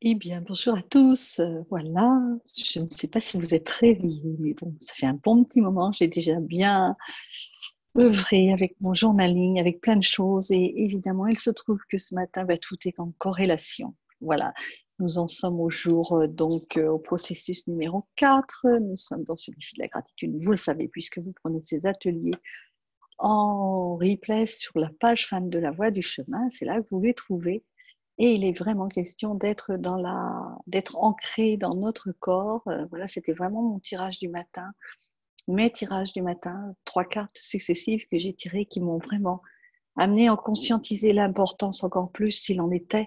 Eh bien, bonjour à tous. Voilà, je ne sais pas si vous êtes réveillés, mais bon, ça fait un bon petit moment. J'ai déjà bien œuvré avec mon journaling, avec plein de choses. Et évidemment, il se trouve que ce matin, tout est en corrélation. Voilà, nous en sommes au jour, au processus numéro 4. Nous sommes dans ce défi de la gratitude. Vous le savez, puisque vous prenez ces ateliers en replay sur la page fan de la Voie du Chemin. C'est là que vous les trouvez. Et il est vraiment question d'être ancré dans notre corps. Voilà, c'était vraiment mon tirage du matin, mes tirages du matin, 3 cartes successives que j'ai tirées qui m'ont vraiment amené à conscientiser l'importance encore plus, s'il en était,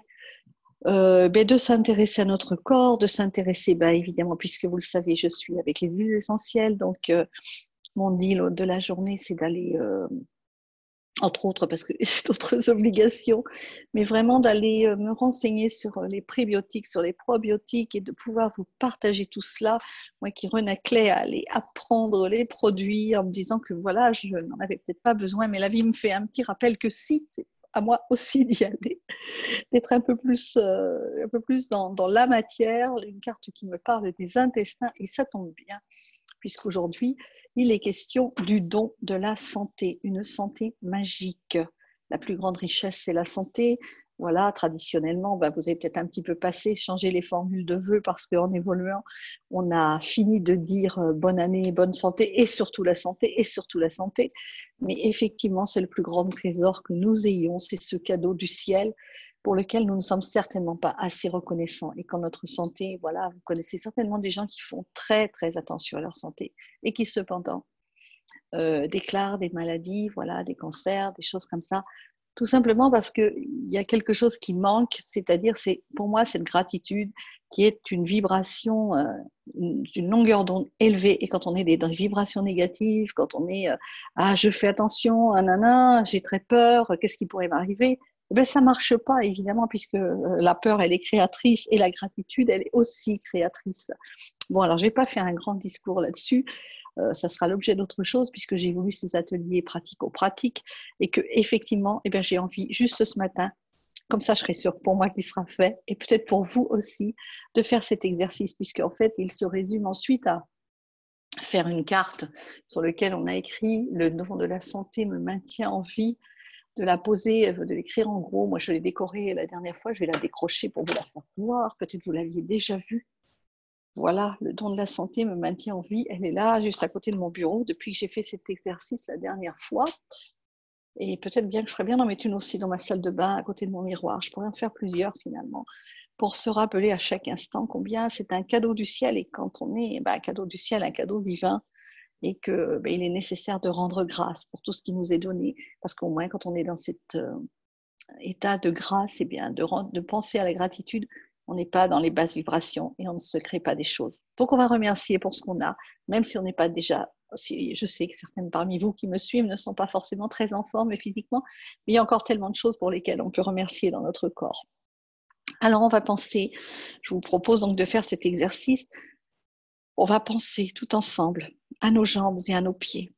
de s'intéresser à notre corps, de s'intéresser, évidemment, puisque vous le savez, je suis avec les huiles essentielles, donc mon deal de la journée, c'est d'aller entre autres parce que j'ai d'autres obligations, mais vraiment d'aller me renseigner sur les prébiotiques, sur les probiotiques et de pouvoir vous partager tout cela. Moi qui renaclais à aller apprendre les produits en me disant que voilà, je n'en avais peut-être pas besoin, mais la vie me fait un petit rappel que si, c'est à moi aussi d'y aller, d'être un peu plus dans la matière, une carte qui me parle des intestins, et ça tombe bien puisqu'aujourd'hui, il est question du don de la santé, une santé magique. La plus grande richesse, c'est la santé. Voilà, traditionnellement, vous avez peut-être un petit peu passé, changé les formules de vœux parce qu'en évoluant, on a fini de dire bonne année, bonne santé et surtout la santé et surtout la santé. Mais effectivement, c'est le plus grand trésor que nous ayons, c'est ce cadeau du ciel pour lequel nous ne sommes certainement pas assez reconnaissants. Et quand notre santé, voilà, vous connaissez certainement des gens qui font très, très attention à leur santé et qui cependant déclarent des maladies, voilà, des cancers, des choses comme ça, tout simplement parce qu'il y a quelque chose qui manque, c'est-à-dire, c'est pour moi, cette gratitude qui est une vibration d'une longueur d'onde élevée. Et quand on est dans des vibrations négatives, quand on est ah, je fais attention, nanana, j'ai très peur, qu'est-ce qui pourrait m'arriver? Ça ne marche pas, évidemment, puisque la peur, elle est créatrice et la gratitude, elle est aussi créatrice. Bon, alors, je n'ai pas fait un grand discours là-dessus. Ça sera l'objet d'autre chose puisque j'ai voulu ces ateliers pratico-pratiques et que effectivement, j'ai envie juste ce matin, comme ça je serai sûre pour moi qu'il sera fait et peut-être pour vous aussi, de faire cet exercice puisqu'en fait, il se résume ensuite à faire une carte sur laquelle on a écrit le nom de la santé me maintient en vie, de la poser, de l'écrire en gros. Moi, je l'ai décorée la dernière fois, je vais la décrocher pour vous la faire voir. Peut-être vous l'aviez déjà vue. Voilà, le don de la santé me maintient en vie. Elle est là, juste à côté de mon bureau, depuis que j'ai fait cet exercice la dernière fois. Et peut-être bien que je ferais bien d'en mettre une aussi dans ma salle de bain, à côté de mon miroir. Je pourrais en faire plusieurs finalement, pour se rappeler à chaque instant combien c'est un cadeau du ciel. Et quand on est un cadeau du ciel, un cadeau divin, et que il est nécessaire de rendre grâce pour tout ce qui nous est donné. Parce qu'au moins, quand on est dans cet état de grâce, de penser à la gratitude, on n'est pas dans les basses vibrations et on ne se crée pas des choses. Donc on va remercier pour ce qu'on a, même si on n'est pas déjà, si je sais que certaines parmi vous qui me suivent ne sont pas forcément très en forme physiquement, mais il y a encore tellement de choses pour lesquelles on peut remercier dans notre corps. Alors on va penser, je vous propose donc de faire cet exercice, on va penser tout ensemble à nos jambes et à nos pieds.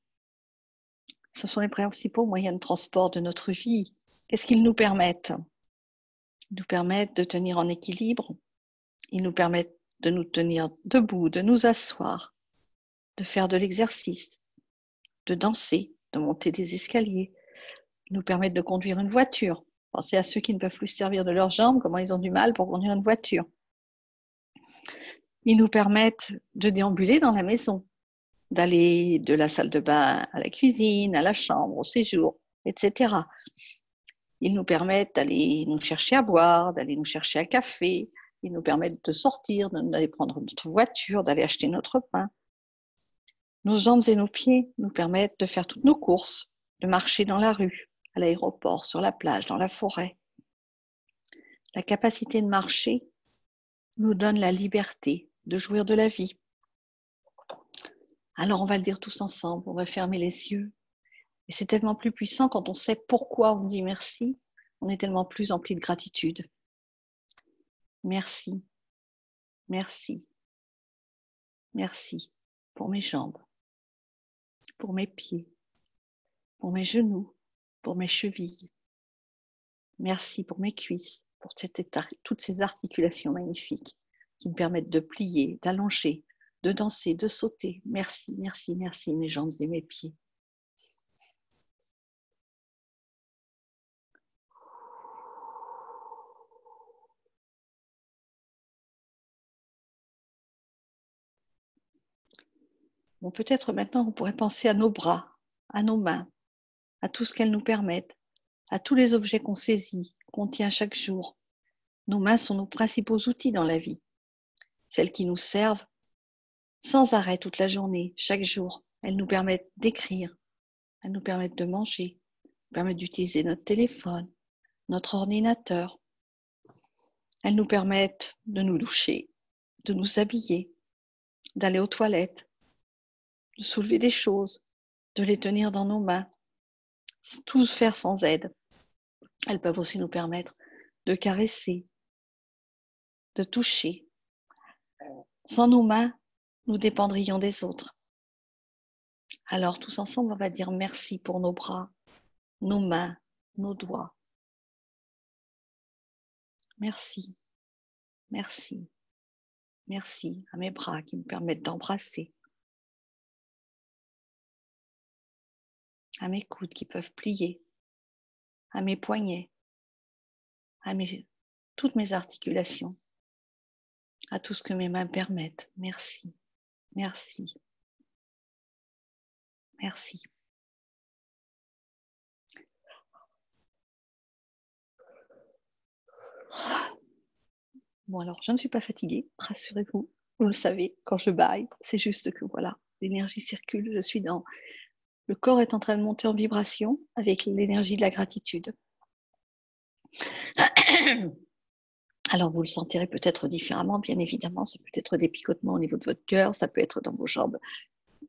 Ce sont les principaux moyens de transport de notre vie. Qu'est-ce qu'ils nous permettent? Ils nous permettent de tenir en équilibre. Ils nous permettent de nous tenir debout, de nous asseoir, de faire de l'exercice, de danser, de monter des escaliers. Ils nous permettent de conduire une voiture. Pensez à ceux qui ne peuvent plus se servir de leurs jambes, comment ils ont du mal pour conduire une voiture. Ils nous permettent de déambuler dans la maison, d'aller de la salle de bain à la cuisine, à la chambre, au séjour, etc. Ils nous permettent d'aller nous chercher à boire, d'aller nous chercher un café. Ils nous permettent de sortir, d'aller prendre notre voiture, d'aller acheter notre pain. Nos jambes et nos pieds nous permettent de faire toutes nos courses, de marcher dans la rue, à l'aéroport, sur la plage, dans la forêt. La capacité de marcher nous donne la liberté de jouir de la vie. Alors on va le dire tous ensemble, on va fermer les yeux. Et c'est tellement plus puissant quand on sait pourquoi on dit merci, on est tellement plus empli de gratitude. Merci, merci, merci pour mes jambes, pour mes pieds, pour mes genoux, pour mes chevilles. Merci pour mes cuisses, pour toutes ces articulations magnifiques qui me permettent de plier, d'allonger, de danser, de sauter. Merci, merci, merci, mes jambes et mes pieds. Bon, peut-être maintenant, on pourrait penser à nos bras, à nos mains, à tout ce qu'elles nous permettent, à tous les objets qu'on saisit, qu'on tient chaque jour. Nos mains sont nos principaux outils dans la vie, celles qui nous servent sans arrêt toute la journée, chaque jour. Elles nous permettent d'écrire, elles nous permettent de manger, nous permettent d'utiliser notre téléphone, notre ordinateur. Elles nous permettent de nous doucher, de nous habiller, d'aller aux toilettes, de soulever des choses, de les tenir dans nos mains, tout faire sans aide. Elles peuvent aussi nous permettre de caresser, de toucher. Sans nos mains, nous dépendrions des autres. Alors, tous ensemble, on va dire merci pour nos bras, nos mains, nos doigts. Merci, merci, merci à mes bras qui me permettent d'embrasser, à mes coudes qui peuvent plier, à mes poignets, à toutes mes articulations, à tout ce que mes mains permettent. Merci, merci, merci. Bon, alors, je ne suis pas fatiguée, rassurez-vous, vous le savez, quand je baille, c'est juste que voilà, l'énergie circule, je suis dans... Le corps est en train de monter en vibration avec l'énergie de la gratitude. Alors, vous le sentirez peut-être différemment, bien évidemment, ça peut être des picotements au niveau de votre cœur, ça peut être dans vos jambes.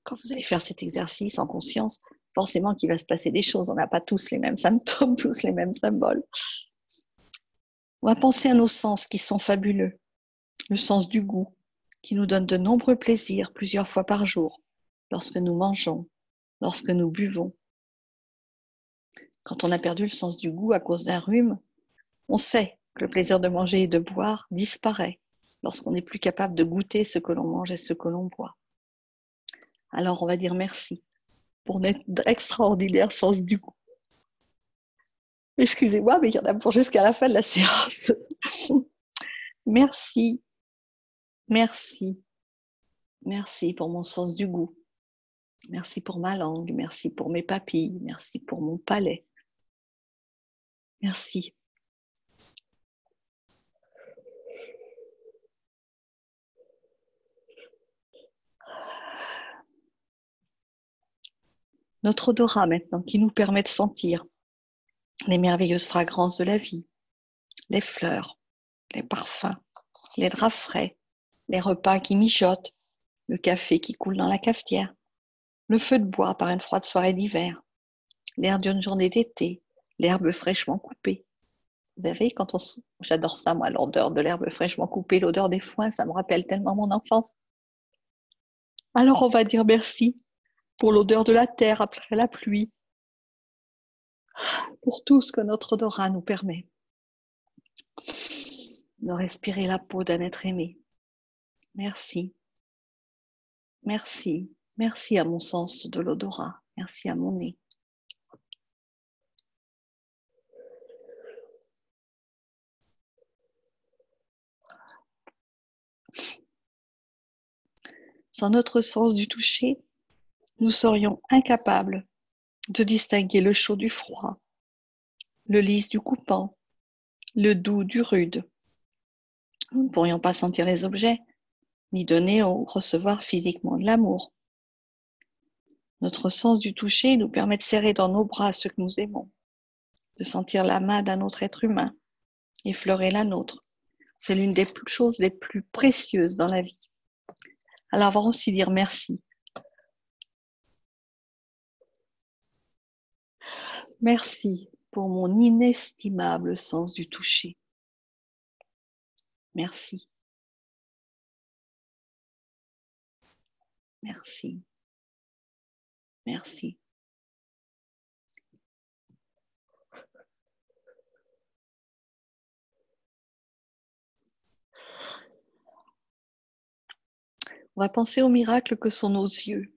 Quand vous allez faire cet exercice en conscience, forcément qu'il va se passer des choses, on n'a pas tous les mêmes symptômes, tous les mêmes symboles. On va penser à nos sens qui sont fabuleux. Le sens du goût, qui nous donne de nombreux plaisirs plusieurs fois par jour, lorsque nous mangeons, lorsque nous buvons. Quand on a perdu le sens du goût à cause d'un rhume, on sait que le plaisir de manger et de boire disparaît lorsqu'on n'est plus capable de goûter ce que l'on mange et ce que l'on boit. Alors on va dire merci pour notre extraordinaire sens du goût. Excusez-moi, mais il y en a pour jusqu'à la fin de la séance. Merci, merci, merci pour mon sens du goût. Merci pour ma langue, merci pour mes papilles, merci pour mon palais. Merci. Notre odorat maintenant, qui nous permet de sentir les merveilleuses fragrances de la vie, les fleurs, les parfums, les draps frais, les repas qui mijotent, le café qui coule dans la cafetière, le feu de bois par une froide soirée d'hiver, l'air d'une journée d'été, l'herbe fraîchement coupée. Vous savez, j'adore ça, moi, l'odeur de l'herbe fraîchement coupée, l'odeur des foins, ça me rappelle tellement mon enfance. Alors on va dire merci pour l'odeur de la terre après la pluie, pour tout ce que notre odorat nous permet de respirer la peau d'un être aimé. Merci, merci, merci à mon sens de l'odorat, merci à mon nez. Sans notre sens du toucher, nous serions incapables de distinguer le chaud du froid, le lisse du coupant, le doux du rude. Nous ne pourrions pas sentir les objets, ni donner ou recevoir physiquement de l'amour. Notre sens du toucher nous permet de serrer dans nos bras ceux que nous aimons, de sentir la main d'un autre être humain, effleurer la nôtre. C'est l'une des choses les plus précieuses dans la vie. Alors, on va aussi dire merci. Merci pour mon inestimable sens du toucher. Merci. Merci. Merci. On va penser aux miracles que sont nos yeux,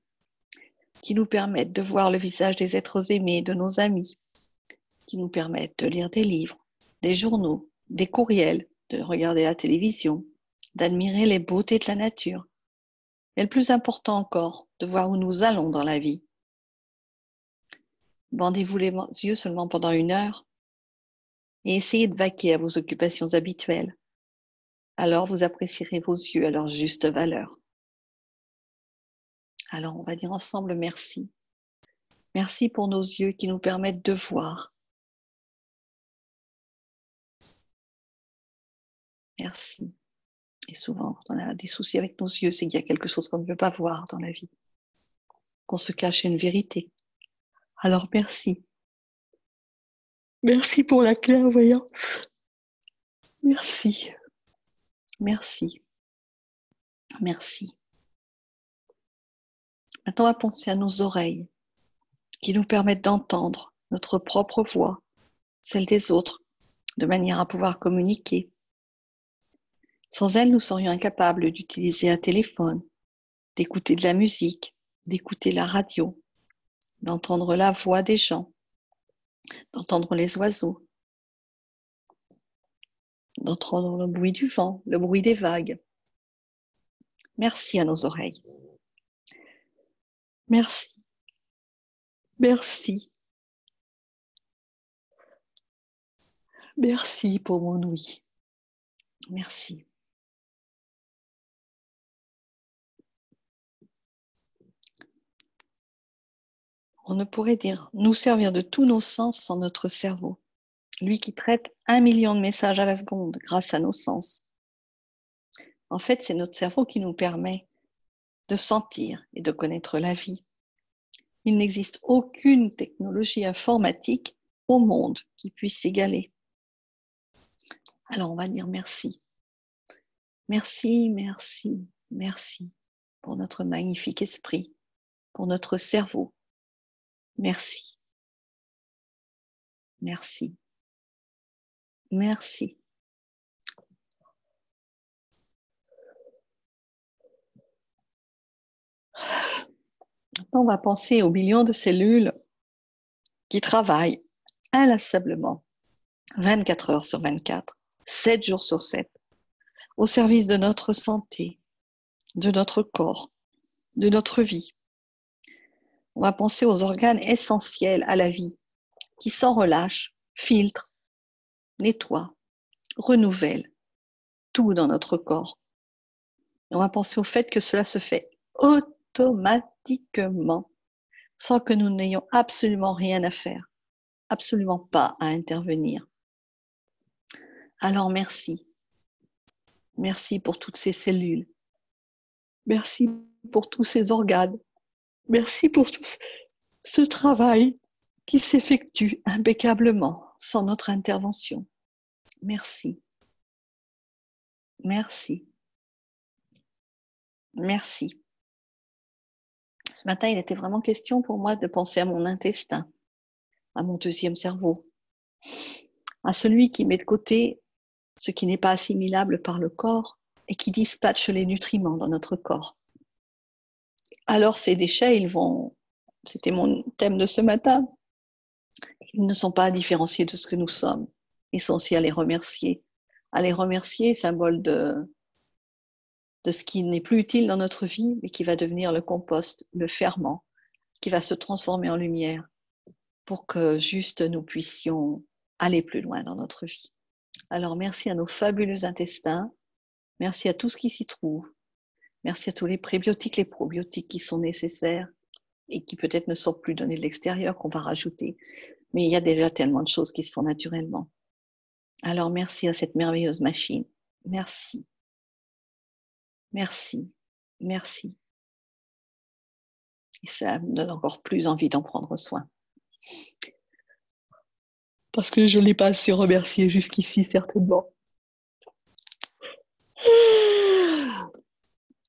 qui nous permettent de voir le visage des êtres aimés, de nos amis, qui nous permettent de lire des livres, des journaux, des courriels, de regarder la télévision, d'admirer les beautés de la nature. Et le plus important encore, de voir où nous allons dans la vie. Bandez-vous les yeux seulement pendant 1 heure et essayez de vaquer à vos occupations habituelles. Alors vous apprécierez vos yeux à leur juste valeur. Alors on va dire ensemble merci. Merci pour nos yeux qui nous permettent de voir. Merci. Et souvent, quand on a des soucis avec nos yeux, c'est qu'il y a quelque chose qu'on ne veut pas voir dans la vie, qu'on se cache une vérité. Alors merci. Merci pour la clairvoyance. Merci. Merci. Merci. Maintenant, on va penser à nos oreilles qui nous permettent d'entendre notre propre voix, celle des autres, de manière à pouvoir communiquer. Sans elles, nous serions incapables d'utiliser un téléphone, d'écouter de la musique, d'écouter la radio, d'entendre la voix des gens, d'entendre les oiseaux, d'entendre le bruit du vent, le bruit des vagues. Merci à nos oreilles. Merci. Merci. Merci pour mon oui. Merci. On ne pourrait dire nous servir de tous nos sens sans notre cerveau, lui qui traite 1 million de messages à la seconde grâce à nos sens. En fait, c'est notre cerveau qui nous permet de sentir et de connaître la vie. Il n'existe aucune technologie informatique au monde qui puisse s'égaler. Alors on va dire merci. Merci, merci, merci pour notre magnifique esprit, pour notre cerveau. Merci. Merci. Merci. Maintenant, on va penser aux millions de cellules qui travaillent inlassablement 24 heures sur 24, 7 jours sur 7, au service de notre santé, de notre corps, de notre vie. On va penser aux organes essentiels à la vie qui s'en relâchent, filtrent, nettoient, renouvellent tout dans notre corps. Et on va penser au fait que cela se fait automatiquement sans que nous n'ayons absolument rien à faire, absolument pas à intervenir. Alors merci. Merci pour toutes ces cellules. Merci pour tous ces organes. Merci pour tout ce travail qui s'effectue impeccablement sans notre intervention. Merci. Merci. Merci. Ce matin, il était vraiment question pour moi de penser à mon intestin, à mon deuxième cerveau, à celui qui met de côté ce qui n'est pas assimilable par le corps et qui dispatche les nutriments dans notre corps. Alors ces déchets, c'était mon thème de ce matin, ils ne sont pas différenciés de ce que nous sommes. Ils sont aussi à les remercier. À les remercier, symbole de ce qui n'est plus utile dans notre vie, mais qui va devenir le compost, le ferment, qui va se transformer en lumière pour que juste nous puissions aller plus loin dans notre vie. Alors merci à nos fabuleux intestins, merci à tout ce qui s'y trouve, merci à tous les prébiotiques, les probiotiques qui sont nécessaires et qui peut-être ne sont plus donnés de l'extérieur, qu'on va rajouter. Mais il y a déjà tellement de choses qui se font naturellement. Alors merci à cette merveilleuse machine. Merci. Merci. Merci. Et ça me donne encore plus envie d'en prendre soin. Parce que je ne l'ai pas assez remercié jusqu'ici, certainement.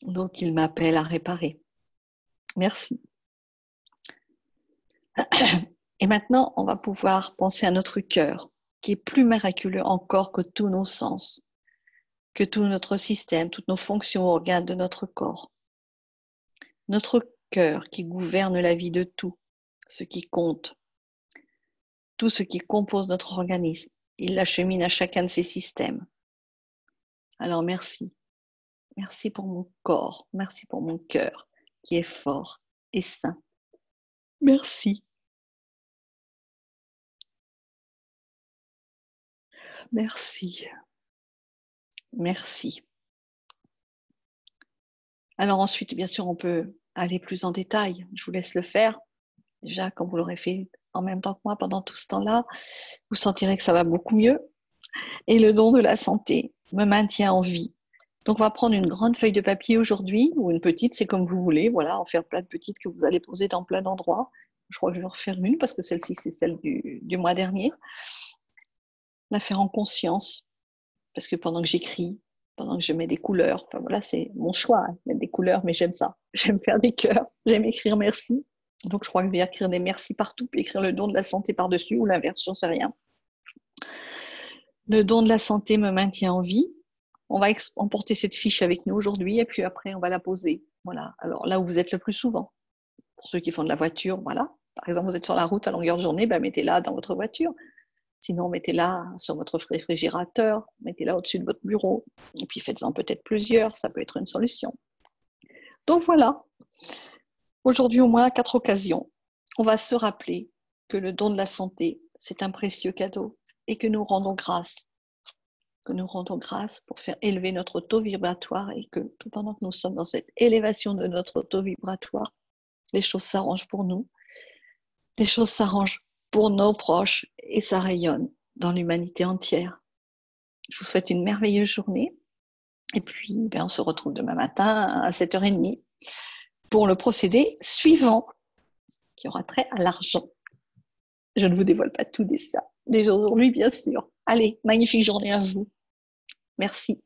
Donc, il m'appelle à réparer. Merci. Et maintenant, on va pouvoir penser à notre cœur, qui est plus miraculeux encore que tous nos sens, que tout notre système, toutes nos fonctions, organes de notre corps. Notre cœur qui gouverne la vie de tout, ce qui compte, tout ce qui compose notre organisme. Il l'achemine à chacun de ses systèmes. Alors merci. Merci pour mon corps. Merci pour mon cœur qui est fort et sain. Merci. Merci. Merci. Alors ensuite, bien sûr, on peut aller plus en détail. Je vous laisse le faire. Déjà, comme vous l'aurez fait en même temps que moi pendant tout ce temps-là, vous sentirez que ça va beaucoup mieux. Et le don de la santé me maintient en vie. Donc, on va prendre une grande feuille de papier aujourd'hui, ou une petite, c'est comme vous voulez. Voilà, en faire plein de petites que vous allez poser dans plein d'endroits. Je crois que je vais en refaire une, parce que celle-ci, c'est celle du mois dernier. La faire en conscience, parce que pendant que j'écris, pendant que je mets des couleurs, enfin voilà, c'est mon choix, hein, mettre des couleurs, mais j'aime ça. J'aime faire des cœurs, j'aime écrire merci. Donc, je crois que je vais écrire des merci partout, puis écrire le don de la santé par-dessus, ou l'inverse, j'en sais rien. Le don de la santé me maintient en vie. On va emporter cette fiche avec nous aujourd'hui, et puis après, on va la poser. Voilà. Alors, là où vous êtes le plus souvent. Pour ceux qui font de la voiture, voilà. Par exemple, vous êtes sur la route à longueur de journée, ben, mettez-la dans votre voiture. Sinon, mettez-la sur votre réfrigérateur, mettez-la au-dessus de votre bureau, et puis faites-en peut-être plusieurs, ça peut être une solution. Donc voilà, aujourd'hui au moins à 4 occasions, on va se rappeler que le don de la santé, c'est un précieux cadeau, et que nous rendons grâce pour faire élever notre taux vibratoire, et que tout pendant que nous sommes dans cette élévation de notre taux vibratoire, les choses s'arrangent pour nous, les choses s'arrangent pour nos proches, et ça rayonne dans l'humanité entière. Je vous souhaite une merveilleuse journée, et puis on se retrouve demain matin à 7h30 pour le procédé suivant, qui aura trait à l'argent. Je ne vous dévoile pas tout dès aujourd'hui, bien sûr. Allez, magnifique journée à vous. Merci.